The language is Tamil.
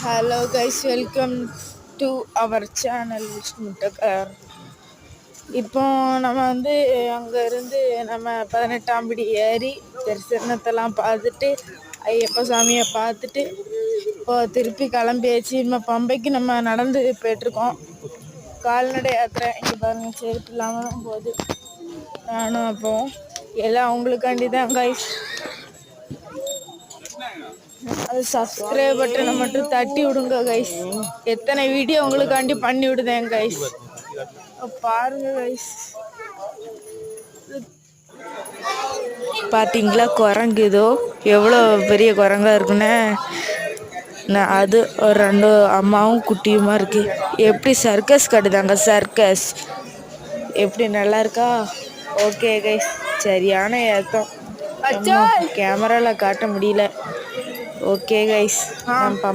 Hello guys, welcome to our channel விஷ்ணுட்டக்கார். இப்போ நம்ம அங்கே இருந்து நம்ம 18ஆம் படி ஏறி தரிசனத்தெல்லாம் பார்த்துட்டு ஐயப்ப சாமியை பார்த்துட்டு இப்போ திருப்பி கிளம்பியாச்சு. நம்ம பம்பைக்கு நம்ம நடந்து போயிட்டுருக்கோம். கால்நடை யாத்திரை. இங்கே பாருங்க, செருப்பு இல்லாமல் தான் போகுது. நானும் அப்போ எல்லாம் அவங்களுக்காண்டி தான் கைஸ். அது சப்ஸ்கிரைப் பட்டனை மட்டும் தட்டி விடுங்க கைஸ். எத்தனை வீடியோ உங்களுக்காண்டி பண்ணி விடுதேன் கைஸ். பாருங்க கைஸ், பார்த்தீங்களா குரங்கு? இதோ எவ்வளோ பெரிய குரங்கா இருக்குன்னு. அது ஒரு 2 அம்மாவும் குட்டியுமா இருக்கு. எப்படி சர்க்கஸ் கட்டுதாங்க, சர்க்கஸ். எப்படி நல்லா இருக்கா? ஓகே கைஸ், சரியான ஏத்தம். கேமராவில் காட்ட முடியல. ஓகே கைஸ், நான்